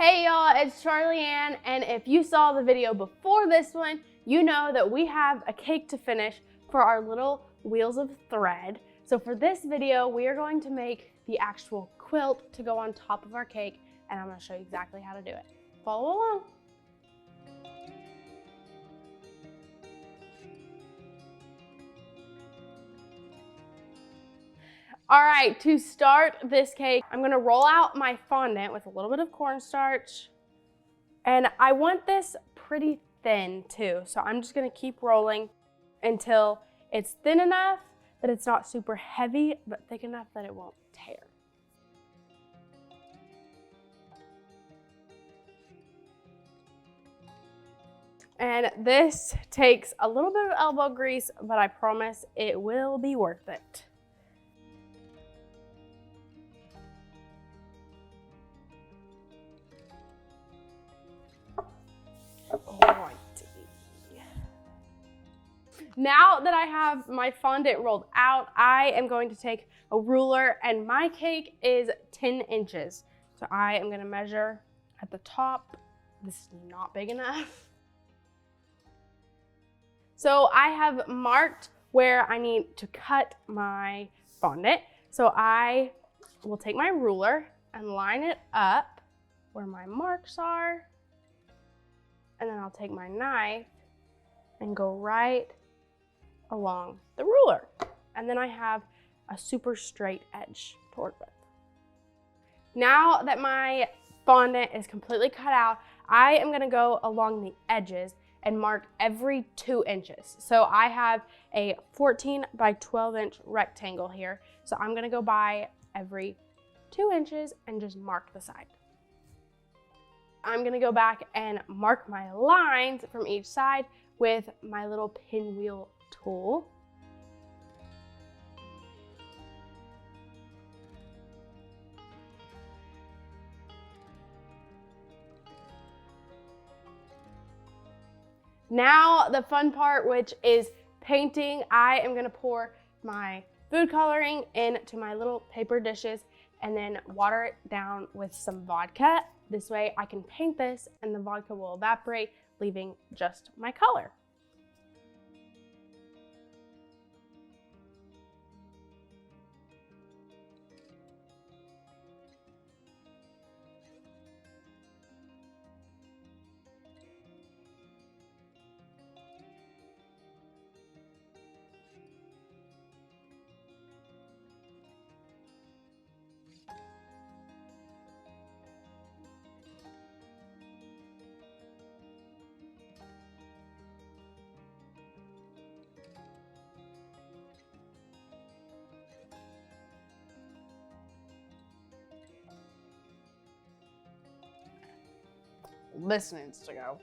Hey y'all, it's Charli Ann, and if you saw the video before this one, you know that we have a cake to finish for our little wheels of thread. So for this video, we are going to make the actual quilt to go on top of our cake, and I'm going to show you exactly how to do it. Follow along. All right, to start this cake, I'm gonna roll out my fondant with a little bit of cornstarch. And I want this pretty thin too, so I'm just gonna keep rolling until it's thin enough that it's not super heavy, but thick enough that it won't tear. And this takes a little bit of elbow grease, but I promise it will be worth it. Now that I have my fondant rolled out, I am going to take a ruler, and my cake is 10 inches. So I am gonna measure at the top. This is not big enough. So I have marked where I need to cut my fondant. So I will take my ruler and line it up where my marks are. And then I'll take my knife and go right along the ruler. And then I have a super straight edge to work with. Now that my fondant is completely cut out, I am gonna go along the edges and mark every 2 inches. So I have a 14 by 12 inch rectangle here. So I'm gonna go by every 2 inches and just mark the side. I'm gonna go back and mark my lines from each side with my little pinwheel tool. Now the fun part, which is painting. I am gonna pour my food coloring into my little paper dishes and then water it down with some vodka. This way I can paint this and the vodka will evaporate, leaving just my color. This needs to go.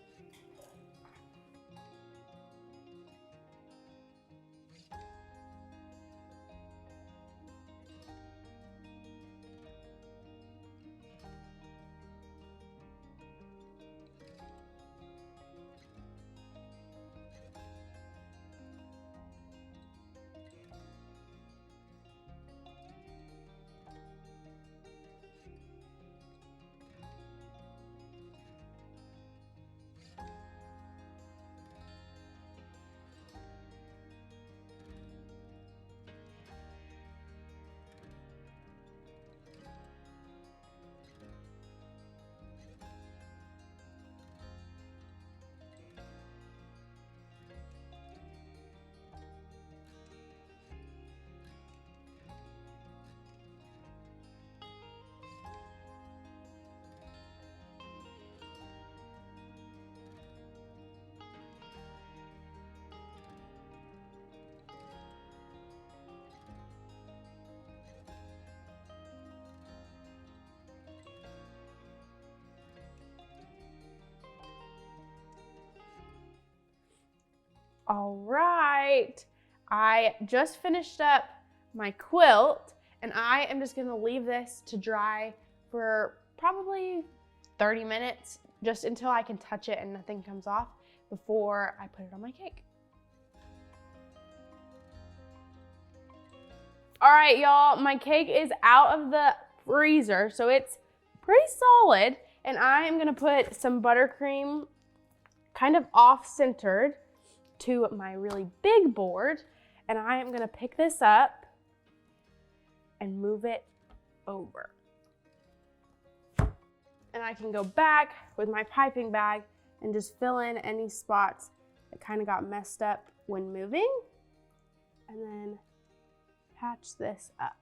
All right, I just finished up my quilt and I am just gonna leave this to dry for probably 30 minutes, just until I can touch it and nothing comes off before I put it on my cake. All right, y'all, my cake is out of the freezer, so it's pretty solid. and I am gonna put some buttercream kind of off-centered to my really big board, and I am gonna pick this up and move it over. And I can go back with my piping bag and just fill in any spots that kind of got messed up when moving, and then patch this up.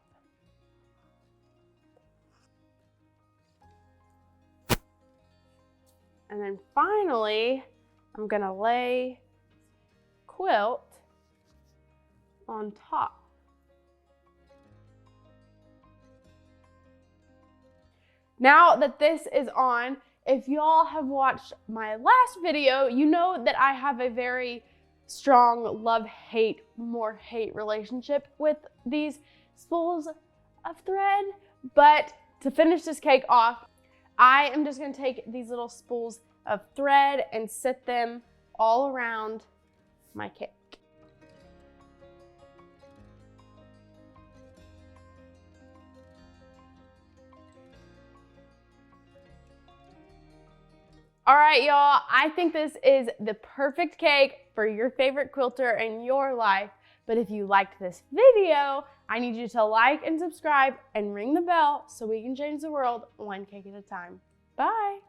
And then finally, I'm gonna lay quilt on top. Now that this is on, if y'all have watched my last video, you know that I have a very strong love-hate, more hate relationship with these spools of thread. But to finish this cake off, I am just gonna take these little spools of thread and set them all around my cake. All right, y'all, I think this is the perfect cake for your favorite quilter in your life. But if you liked this video, I need you to like and subscribe and ring the bell so we can change the world one cake at a time. Bye.